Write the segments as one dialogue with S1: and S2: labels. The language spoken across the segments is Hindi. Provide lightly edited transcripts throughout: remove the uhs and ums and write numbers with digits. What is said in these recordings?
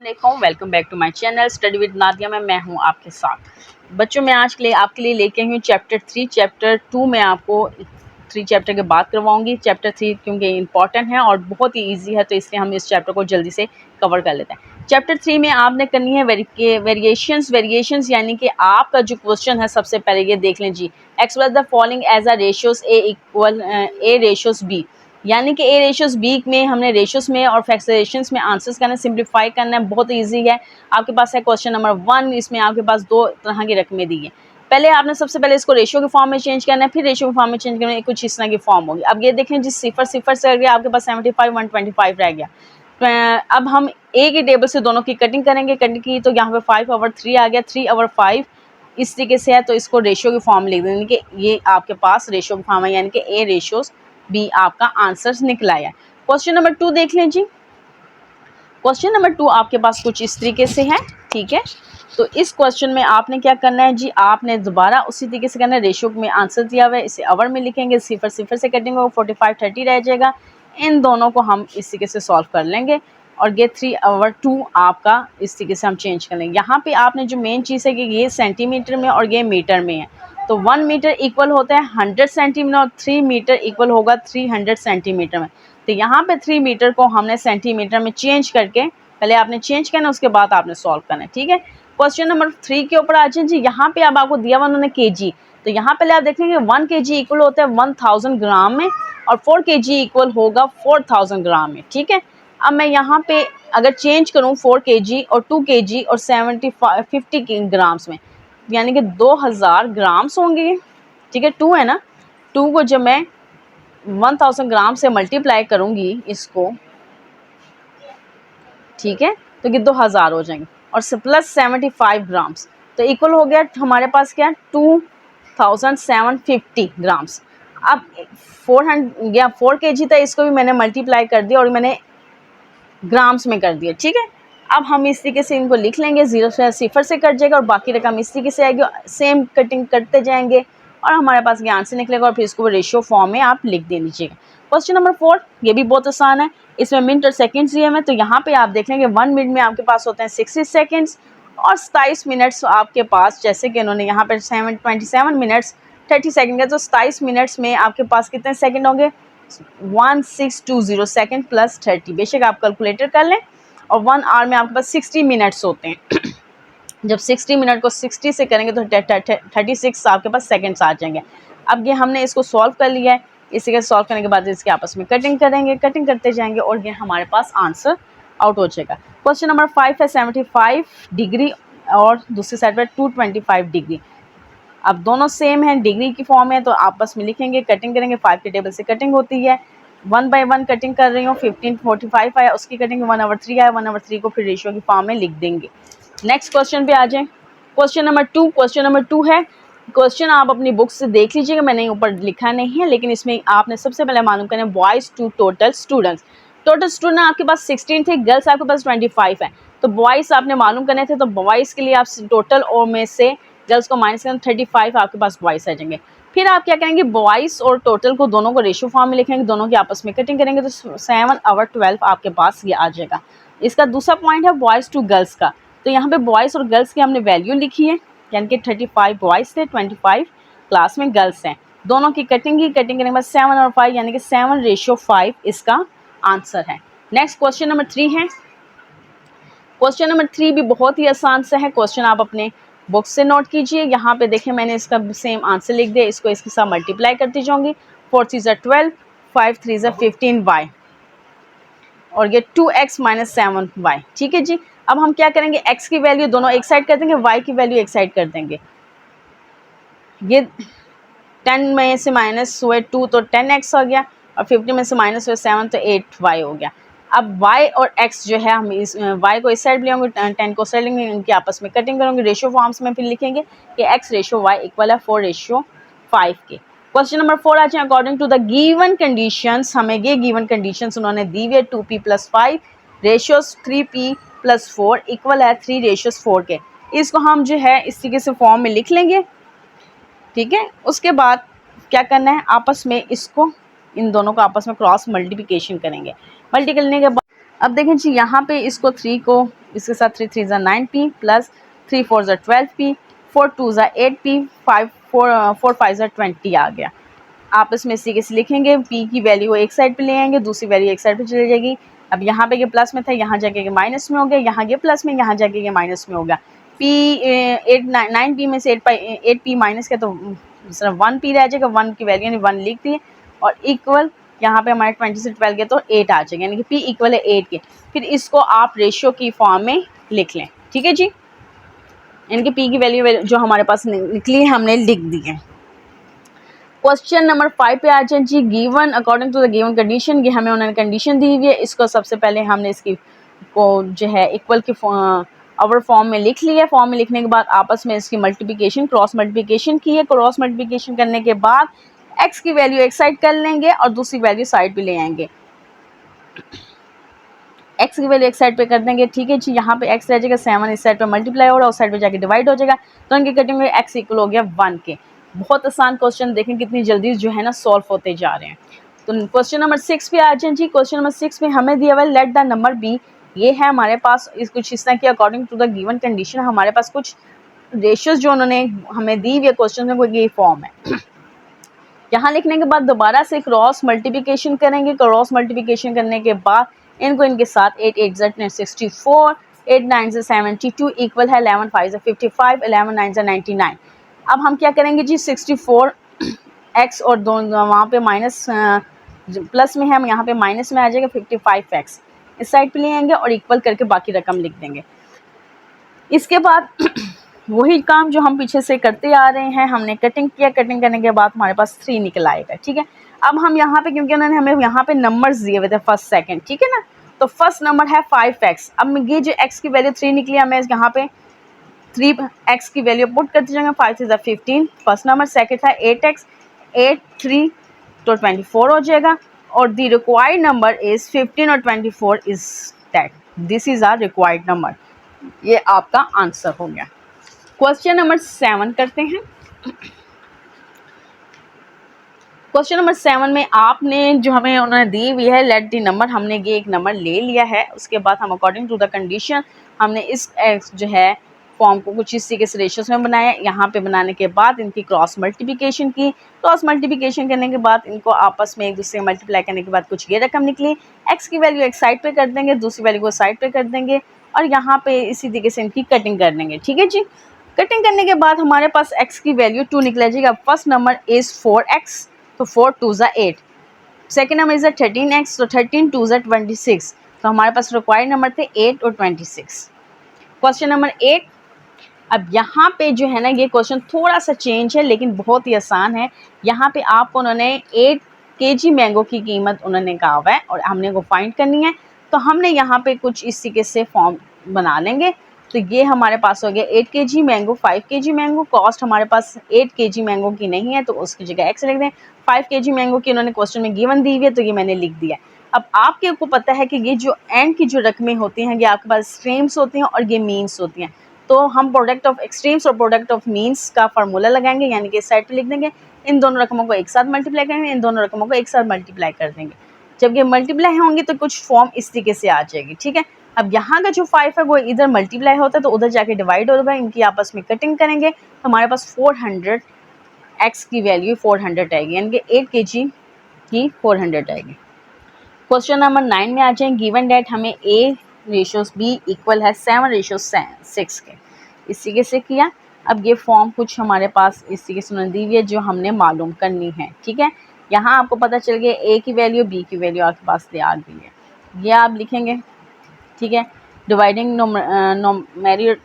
S1: अस्सलाम, welcome back to my channel study with Nadia में मैं हूं आपके साथ। बच्चों मैं आज के लिए आपके लिए लेके आई हूँ चैप्टर 3। चैप्टर 2 में आपको 3 चैप्टर के बाद करवाऊंगी। चैप्टर 3 क्योंकि इम्पॉर्टेंट है और बहुत ही ईजी है, तो इसलिए हम इस चैप्टर को जल्दी से कवर कर लेते हैं। चैप्टर 3 में आपने करनी है वेरिएशंस यानी कि आपका जो क्वेश्चन है सबसे पहले ये देख लें जी। Express the following as a ratios A ratios B, यानी कि ए रेशियोज बी में हमने रेशियोज में और फ्रैक्शंस में आंसर्स करना है, सिंप्लीफाई करना है। बहुत इजी है। आपके पास है क्वेश्चन नंबर 1, इसमें आपके पास 2 तरह की रकमें दी है। पहले आपने सबसे पहले इसको रेशियो के फॉर्म में चेंज करना है, फिर रेशियो के फॉर्म में चेंज करना है, कुछ इस तरह की फॉर्म होगी। अब ये देखें जिस सिफर से गया आपके पास 75 125 रह गया। अब हम ए की टेबल से दोनों की कटिंग करेंगे। कटिंग की तो यहाँ पे 5/3 आ गया, 3/5 इस तरीके से है, तो इसको रेशियो की फॉर्म लिख देंगे कि ये आपके पास रेशियो की फॉर्म है, यानी कि ए रेशियोज बी आपका आंसर निकला है। क्वेश्चन नंबर 2 देख लें जी। क्वेश्चन नंबर 2 आपके पास कुछ इस तरीके से है, ठीक है। तो इस क्वेश्चन में आपने क्या करना है जी, आपने दोबारा उसी तरीके से करना है। रेशियो में आंसर दिया हुआ है, इसे आवर में लिखेंगे, सिफर से कटिंग होगा, 45 30 रह जाएगा। इन दोनों को हम इस तरीके से सॉल्व कर लेंगे और ये 3/2 आपका इस तरीके से हम चेंज कर लेंगे। यहाँ पे आपने जो मेन चीज़ है कि ये सेंटीमीटर में और ये मीटर में है, तो 1 मीटर इक्वल होता है 100 सेंटीमीटर और 3 मीटर इक्वल होगा 300 सेंटीमीटर में। तो यहाँ पे 3 मीटर को हमने सेंटीमीटर में चेंज करके पहले आपने चेंज करना, उसके बाद आपने सॉल्व करना है, ठीक है। क्वेश्चन नंबर 3 के ऊपर आ जाए जी। यहाँ पे अब आपको दिया हुआ उन्होंने केजी, तो यहाँ पहले आप देखेंगे 1 kg इक्वल होता है 1000 ग्राम में और 4 kg इक्वल होगा 4000 ग्राम में, ठीक है। अब मैं यहाँ पे अगर चेंज करूँ 4 kg और 2 kg और 50 ग्राम्स में, यानी कि 2000 ग्राम्स होंगे, ठीक है। 2 है ना, 2 को जब मैं 1000 ग्राम से मल्टीप्लाई करूँगी इसको, ठीक है, तो ये 2000 हो जाएंगे और प्लस 75 ग्राम्स, तो इक्वल हो गया हमारे पास क्या 2750 ग्राम्स। अब 4 kg था, इसको भी मैंने मल्टीप्लाई कर दिया और मैंने ग्राम्स में कर दिया, ठीक है। अब हम इस तरीके से इनको लिख लेंगे, 0 से सिफर से कट जाएगा और बाकी रकम इस तरीके से आएगी, सेम कटिंग करते जाएंगे और हमारे पास ये आंसर निकलेगा और फिर इसको रेशियो फॉर्म में आप लिख दे लीजिएगा। क्वेश्चन नंबर 4 ये भी बहुत आसान है, इसमें मिनट और सेकंड्स दिए हैं, तो यहाँ पे आप देख लेंगे 1 मिनट में आपके पास होते हैं 60 सेकंड्स और 27 मिनट्स आपके पास, जैसे कि उन्होंने यहाँ पर 27 मिनट्स 30 सेकंड है, तो 27 मिनट्स में आपके पास कितने सेकंड होंगे 1620 सेकंड प्लस 30। बेशक आप कैलकुलेटर कर लें। और 1 आवर में आपके पास 60 मिनट्स होते हैं। जब 60 मिनट को 60 से करेंगे तो 36 आपके पास सेकंड्स आ जाएंगे। अब ये हमने इसको सॉल्व कर लिया है, इसी के सॉल्व करने के बाद इसके आपस में कटिंग करेंगे, कटिंग करते जाएंगे और ये हमारे पास आंसर आउट हो जाएगा। क्वेश्चन नंबर 5 है 75 डिग्री और दूसरी साइड पर 225 डिग्री। अब दोनों सेम है, डिग्री की फॉर्म है, तो आपस में लिखेंगे, कटिंग करेंगे। 5 के टेबल से कटिंग होती है, 1 बाय 1 कटिंग कर रही हूँ। 1545 आया, उसकी कटिंग 1/3 आया, 1/3 को फिर रेशियो की फॉर्म में लिख देंगे। नेक्स्ट क्वेश्चन पे आ जाएं। क्वेश्चन नंबर 2 है। क्वेश्चन आप अपनी बुक से देख लीजिएगा, मैंने ऊपर लिखा नहीं है, लेकिन इसमें आपने सबसे पहले मालूम करना है boys to total students. Total student आपके पास 16 थे, गर्ल्स आपके पास 25 है, तो बॉयज़ आपने मालूम करने थे, तो बॉयज़ के लिए आप टोटल और में से गर्ल्स को माइनस करें, 35 आपके पास बॉयज़ आ जाएंगे। फिर आप क्या करेंगे, बॉयज़ और टोटल को दोनों को रेशियो फॉर्म में लिखेंगे, दोनों की आपस में कटिंग करेंगे, तो 7/12 आपके पास ये आ जाएगा। इसका दूसरा पॉइंट है बॉयज़ टू गर्ल्स का, तो यहाँ पे बॉयज़ और गर्ल्स की हमने वैल्यू लिखी है, यानी कि 35 बॉयज़ थे, 25 क्लास में गर्ल्स हैं। दोनों की कटिंग करने के बाद 7 और 5 यानी कि 7/5 इसका आंसर है। नेक्स्ट क्वेश्चन नंबर 3 है। क्वेश्चन नंबर 3 भी बहुत ही आसान सा है। क्वेश्चन आप अपने बुक से नोट कीजिए। यहाँ पे देखें मैंने इसका सेम आंसर लिख दिया, इसको इसके साथ मल्टीप्लाई करती जाऊँगी। 4 3 12, 5 3 15y और ये 2x - 7y, ठीक है जी। अब हम क्या करेंगे, x की वैल्यू दोनों एक साइड कर देंगे, y की वैल्यू एक साइड कर देंगे। ये 10 में से माइनस हुए 2 तो 10x हो गया और 50 में से माइनस हुए 7 तो 8y हो गया। अब y और x जो है हम इस y को इस साइड ले होंगे, 10 को साइड लेंगे, इनकी आपस में कटिंग करेंगे, रेशियो फॉर्म्स में फिर लिखेंगे कि x रेशियो y इक्वल है 4:5 के। क्वेश्चन नंबर 4 आ जाए। According to the given conditions, हमें ये गिवन कंडीशंस उन्होंने दी हुई है 2p + 5 रेशियोज 3p + 4 इक्वल है 3:4 के। इसको हम जो है इस तरीके से फॉर्म में लिख लेंगे, ठीक है। उसके बाद क्या करना है, आपस में इसको इन दोनों को आपस में क्रॉस मल्टीप्लिकेशन करेंगे। मल्टी करने के बाद अब देखें जी यहाँ पे इसको 3 को इसके साथ 3 3 ज़ा 9p प्लस 3 4 ज़ा 12p 4 2 ज़ा 8p 5 4 5 ज़ा 20 आ गया। आप इसमें इसी के से लिखेंगे, p की वैल्यू एक साइड पे ले आएंगे, दूसरी वैल्यू एक साइड पे चली जाएगी। अब यहाँ पे ये प्लस में था, यहाँ जाके ये माइनस में हो गया, यहाँ ये प्लस में, यहाँ जाके ये माइनस में हो गया। p 9p में से 8p माइनस का तो सिर्फ 1p रह जाएगा, 1 की वैल्यू यानी 1 लिख दी और इक्वल यहाँ पे हमारे 20 से 12 गया तो 8 आ जाएगा, यानी कि p इक्वल है 8 के। फिर इसको आप रेशियो की फॉर्म में लिख लें, ठीक है जी। यानी कि p की वैल्यू जो हमारे पास निकली है हमने लिख दी है। क्वेश्चन नंबर 5 पे आ जाए जी। Given according to the given condition, ये हमें उन्होंने कंडीशन दी हुई है, इसको सबसे पहले हमने इसकी को जो है इक्वल के अवर फॉर्म में लिख लिया। फॉर्म में लिखने के बाद आपस में इसकी मल्टीप्लिकेशन क्रॉस मल्टीप्लिकेशन की है। क्रॉस मल्टीप्लिकेशन करने के बाद x की वैल्यू एक साइड कर लेंगे और दूसरी वैल्यू साइड पे ले आएंगे। x की वैल्यू एक साइड पे कर देंगे, ठीक है जी। यहाँ पे x रह जाएगा, 7 इस साइड पे मल्टीप्लाई हो रहा है, उस साइड पे जाके डिवाइड हो जाएगा, तो उनकी कटिंग में x इक्वल हो गया 1 के। बहुत आसान क्वेश्चन, देखें कितनी जल्दी जो है ना सॉल्व होते जा रहे हैं। तो क्वेश्चन नंबर 6 पे आ जाए जी। क्वेश्चन नंबर 6 में हमें दिया हुआ है लेट द नंबर बी। ये है हमारे पास कुछ इस तरह की according to the given condition हमारे पास कुछ रेशियोज जो उन्होंने हमें दी हुई है क्वेश्चन में, कोई ये फॉर्म है। यहाँ लिखने के बाद दोबारा से क्रॉस मल्टीप्लिकेशन करेंगे। क्रॉस मल्टीप्लिकेशन करने के बाद इनको इनके साथ 8 8 ज़ा 64, 8 9 ज़ा 72 इक्वल है 11 5 ज़ा 55, 11 9 ज़ा 99। अब हम क्या करेंगे जी, 64 x और दोनों वहाँ पे माइनस प्लस में है, हम यहाँ पे माइनस में आ जाएगा 55x इस साइड पे ले आएंगे और इक्वल करके बाकी रकम लिख देंगे। इसके बाद वही काम जो हम पीछे से करते आ रहे हैं, हमने कटिंग किया, कटिंग करने के बाद हमारे पास 3 निकल आएगा, ठीक है। अब हम यहाँ पे क्योंकि उन्होंने हमें यहाँ पे नंबर्स दिए हुए थे फर्स्ट सेकंड, ठीक है ना, तो फर्स्ट नंबर है 5x। अब ये जो x की वैल्यू 3 निकली, हमें यहाँ पे 3x की वैल्यू पुट करते जाएंगे, 5 3 ज़ा 15 फर्स्ट नंबर, सेकंड था 8x, 8 3 तो 24 हो जाएगा और द रिक्वायर्ड नंबर इज 15 और 24 is that, this is our required number. ये आपका आंसर हो गया। क्वेश्चन नंबर 7 करते हैं। क्वेश्चन नंबर 7 में आपने जो हमें उन्होंने दी हुई है लेट दी नंबर, हमने ये एक नंबर ले लिया है। उसके बाद हम अकॉर्डिंग टू द कंडीशन हमने इस जो है फॉर्म को कुछ इसी के रेशियोज में बनाया। यहाँ पे बनाने के बाद इनकी क्रॉस मल्टीप्लिकेशन की। क्रॉस मल्टीप्लिकेशन करने के बाद इनको आपस में एक दूसरे मल्टीप्लाई करने के बाद कुछ ये रकम निकली। एक्स की वैल्यू एक साइड पे कर देंगे, दूसरी वैल्यू को साइड पे कर देंगे और यहाँ पे इसी तरीके से इनकी कटिंग कर देंगे, ठीक है जी। कटिंग करने के बाद हमारे पास x की वैल्यू 2 निकला जाएगा। फर्स्ट नंबर इज़ 4x, तो 4 2 ज़ा 8। सेकेंड नंबर इज़ 13x, तो 13 2 ज़ा 26। तो हमारे पास रिक्वायर्ड नंबर थे 8 और 26। Question number 8। अब यहाँ पे जो है ना ये क्वेश्चन थोड़ा सा चेंज है लेकिन बहुत ही आसान है। यहाँ पे आपको उन्होंने 8 kg मैंगो की कीमत उन्होंने कहा हुआ है और हमने वो फाइंड करनी है। तो हमने यहाँ पे कुछ इस तरीके से फॉर्म बना लेंगे। तो ये हमारे पास हो गया 8 kg mango, 5 kg mango. Cost हमारे पास 8 kg मैंगो की नहीं है तो उसकी जगह x लिख दें। 5 kg मैंगो की उन्होंने क्वेश्चन में गिवन दी हुई है तो ये मैंने लिख दिया। अब आपके को पता है कि ये जो एंड की जो रकमें होती हैं ये आपके पास एक्सट्रीम्स होती हैं और ये मीन्स होती हैं। तो हम प्रोडक्ट ऑफ एक्सट्रीम्स और प्रोडक्ट ऑफ मीन्स का फार्मूला लगाएंगे, यानी कि इस साइड पे लिख देंगे। इन दोनों रकमों को एक साथ मल्टीप्लाई करेंगे, इन दोनों रकमों को एक साथ मल्टीप्लाई कर देंगे। जब ये मल्टीप्लाई होंगी तो कुछ फॉर्म इस तरीके से आ जाएगी, ठीक है। अब यहाँ का जो 5 है वो इधर मल्टीप्लाई होता है तो उधर जाके डिवाइड होगा। इनकी आपस में कटिंग करेंगे तो हमारे पास 400 x की वैल्यू 400 आएगी, यानी कि 8 kg की 400 आएगी। क्वेश्चन नंबर 9 में आ जाए। गिवन डेट हमें a रेशियोज b इक्वल है 7:6 के। इस तरीके से किया। अब ये फॉर्म कुछ हमारे पास इस तरीके से दी हुई है जो हमने मालूम करनी है, ठीक है। यहाँ आपको पता चल गया a की वैल्यू b की वैल्यू आपके पास आ गई है, ये आप लिखेंगे, ठीक है। डिवाइडिंग नोमेरियर,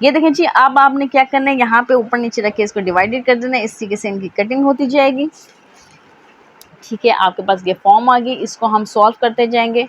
S1: ये देखें जी। अब आपने क्या करना है, यहाँ पे ऊपर नीचे रख के इसको डिवाइडेड कर देना है। इस तरीके से इनकी कटिंग होती जाएगी, ठीक है। आपके पास ये फॉर्म आ गई, इसको हम सॉल्व करते जाएंगे।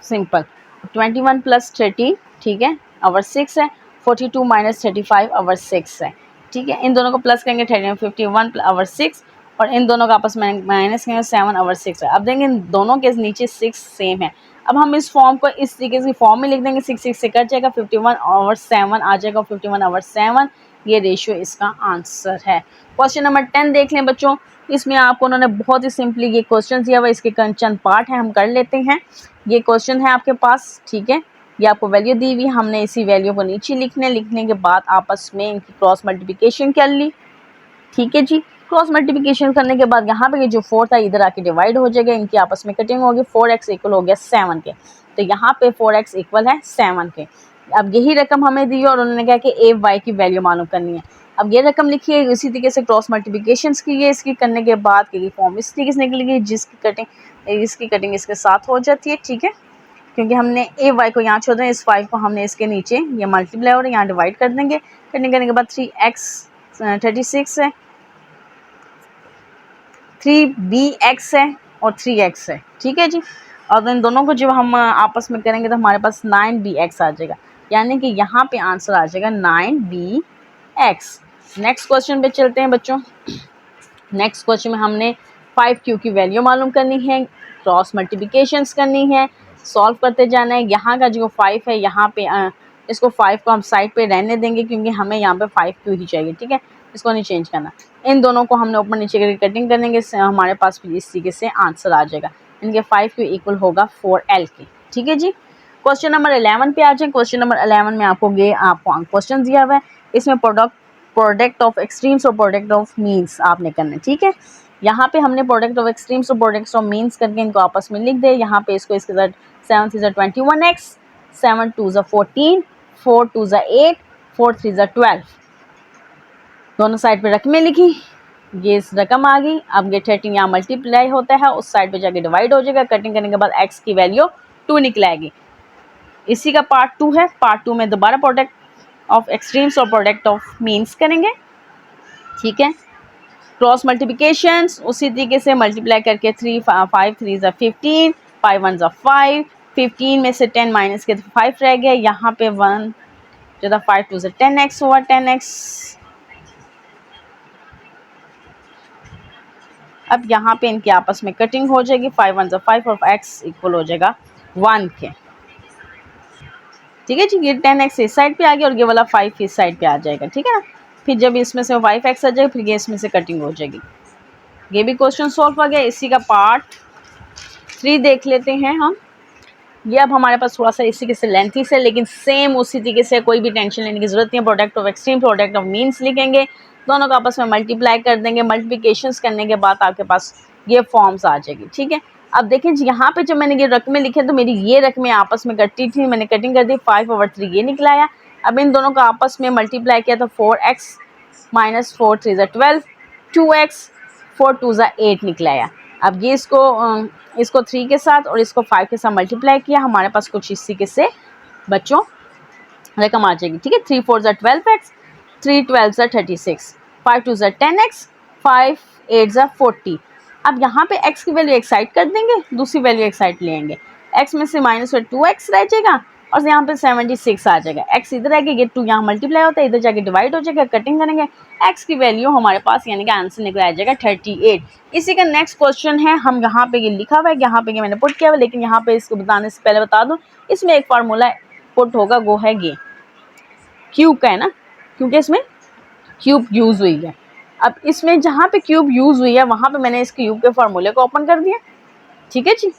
S1: सिंपल 21 + 30, ठीक है, ओवर 6 है। 42 - 35 ओवर 6 है, ठीक है। इन दोनों को प्लस करेंगे 51 ओवर 6 और इन दोनों का आपस में माइनस करेंगे 7 ओवर 6 है। अब देंगे इन दोनों के नीचे 6 सेम है। अब हम इस फॉर्म को इस तरीके से फॉर्म में लिख देंगे। 6 6 से कट जाएगा, 51 ओवर 7 आ जाएगा, 51 ओवर 7 ये रेशियो इसका आंसर है। क्वेश्चन नंबर 10 देख लें बच्चों। इसमें आपको उन्होंने बहुत ही सिंपली ये क्वेश्चन दिया हुआ, इसके चंद पार्ट हैं, हम कर लेते हैं। ये क्वेश्चन है आपके पास, ठीक है। ये आपको वैल्यू दी हुई, हमने इसी वैल्यू को नीचे लिखने के बाद आपस में इनकी क्रॉस मल्टीप्लिकेशन कर ली, ठीक है जी। क्रॉस मल्टीप्लिकेशन करने के बाद यहाँ पे ये जो 4 था इधर आके डिवाइड हो जाएगा, इनकी आपस में कटिंग होगी। 4x इक्वल हो गया 7 के, तो यहाँ पे 4x इक्वल है 7 के। अब यही रकम हमें दी और उन्होंने कहा कि ए वाई की वैल्यू मालूम करनी है। अब ये रकम लिखिए, इसी तरीके से क्रॉस मल्टीप्लिकेशन की है, इसकी करने के बाद की फॉर्म इस तरीके से निकलेगी, इसकी कटिंग इसके साथ हो जाती है, ठीक है। क्योंकि हमने ए वाई को यहाँ छोड़ दें, इस 5 को हमने इसके नीचे ये मल्टीप्लाई और यहाँ डिवाइड कर देंगे। करने के बाद 3x 36 है, 3bx है और 3x है, ठीक है जी। और इन दोनों को जब हम आपस में करेंगे तो हमारे पास 9bx आ जाएगा, यानी कि यहाँ पे आंसर आ जाएगा 9bx। नेक्स्ट क्वेश्चन पे चलते हैं बच्चों। नेक्स्ट क्वेश्चन में हमने 5q की वैल्यू मालूम करनी है, क्रॉस मल्टीप्लिकेशंस करनी है, सॉल्व करते जाना है। यहाँ का जो 5 है, यहाँ पे इसको 5 को हम साइड पे रहने देंगे क्योंकि हमें यहाँ पे 5q ही चाहिए, ठीक है। इसको नहीं चेंज करना। इन दोनों को हमने ऊपर नीचे करके कटिंग करेंगे, हमारे पास फिर इस तरीके से आंसर आ जाएगा। इनके 5q इक्वल होगा 4l के, ठीक है जी। क्वेश्चन नंबर 11 पे आ जाए। क्वेश्चन नंबर 11 में आपको क्वेश्चन दिया हुआ है, इसमें प्रोडक्ट ऑफ एक्सट्रीम्स और प्रोडक्ट ऑफ मीन्स आपने करना है, ठीक है। यहाँ पे हमने प्रोडक्ट ऑफ एक्सट्रीम्स और प्रोडक्ट ऑफ मीन्स करके इनको आपस में लिख दे। यहाँ पे इसको इसके साथ 7 3 21x, 7 2 14, 4 2 8, 4 3 12, दोनों साइड पे रकमें लिखी, ये इस रकम आ गई। अब ये 13 यहाँ मल्टीप्लाई होता है, उस साइड पे जाके डिवाइड हो जाएगा। कटिंग करने के बाद x की वैल्यू 2 निकलेगी। इसी का पार्ट 2 है। पार्ट 2 में दोबारा प्रोडक्ट ऑफ एक्सट्रीम्स और प्रोडक्ट ऑफ मीन्स करेंगे, ठीक है। क्रॉस मल्टीप्लिकेशंस उसी तरीके से मल्टीप्लाई करके 3 5 3 15, 5 1 5, 15 में से 10 माइनस के 5 रह गया। यहाँ पे 1 जो था 5 2 10x हुआ, 10x। अब यहाँ पे इनके आपस में कटिंग हो जाएगी, 5 1 5 और x इक्वल हो जाएगा 1 के, ठीक है जी। ये 10x इस साइड पे आ गया और ये वाला 5 इस साइड पे आ जाएगा, ठीक है ना। फिर जब इसमें से 5x आ जाएगा, फिर ये इसमें से कटिंग हो जाएगी। ये भी क्वेश्चन सॉल्व हो गया। इसी का पार्ट 3 देख लेते हैं हम। ये अब हमारे पास थोड़ा सा इसी के से लेंथी से, लेकिन सेम उसी तरीके से, कोई भी टेंशन लेने की जरूरत नहीं है। Product of extreme, product of means लिखेंगे, दोनों को आपस में मल्टीप्लाई कर देंगे। मल्टीप्लिकेशंस करने के बाद आपके पास ये फॉर्म्स आ जाएगी, ठीक है। अब देखें जी, यहाँ पे जब मैंने ये रकमें लिखे तो मेरी ये रकमें आपस में कटती थी, मैंने कटिंग कर दी, 5/3 ये निकलाया। अब इन दोनों को आपस में मल्टीप्लाई किया तो 4x माइनस 4 3 12, 2x 4 2 8 निकलाया। अब ये इसको 3 के साथ और इसको 5 के साथ मल्टीप्लाई किया, हमारे पास कुछ इसी के से बच्चों रकम आ जाएगी, ठीक है। 3 4 12x, 3 12 36, 5 2 10x, 5 8 40। अब यहाँ पे x की वैल्यू एक साइड कर देंगे, दूसरी वैल्यू एक साइड लेंगे। x में से माइनस 2x रह जाएगा और यहाँ पे 76 आ जाएगा। x इधर आएगा, ये 2 यहाँ मल्टीप्लाई होता है, इधर जाके डिवाइड हो जाएगा। कटिंग करेंगे, x की वैल्यू हमारे पास यानी कि आंसर निकल आ जाएगा 38। इसी का नेक्स्ट क्वेश्चन है, हम यहाँ पे ये लिखा हुआ है, यहाँ पे ये मैंने पुट किया हुआ है, लेकिन यहाँ पे इसको बताने से पहले बता दूं, इसमें एक फार्मूला पुट होगा, वो है ये क्यूब का, है ना, क्योंकि इसमें क्यूब यूज हुई है। अब इसमें जहाँ पे क्यूब यूज हुई है वहाँ पे मैंने इस क्यूब के फार्मूले को ओपन कर दिया, ठीक है जी।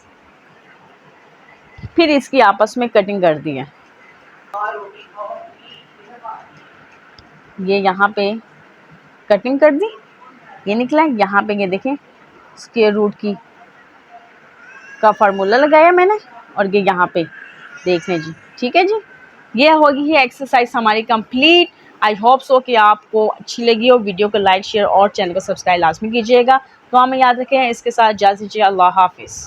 S1: फिर इसकी आपस में कटिंग कर दी है, ये यहाँ पे कटिंग कर दी, ये निकला। यहाँ पे ये देखें स्क्वायर रूट की का फार्मूला लगाया मैंने और ये यहाँ पे देख लें जी, ठीक है जी। ये होगी है एक्सरसाइज हमारी कंप्लीट। आई होप सो कि आपको अच्छी लगी हो। वीडियो को लाइक शेयर और चैनल को सब्सक्राइब लाजमी कीजिएगा। तो हमें याद रखें, इसके साथ इजाज़त दीजिए। अल्लाह हाफिज़।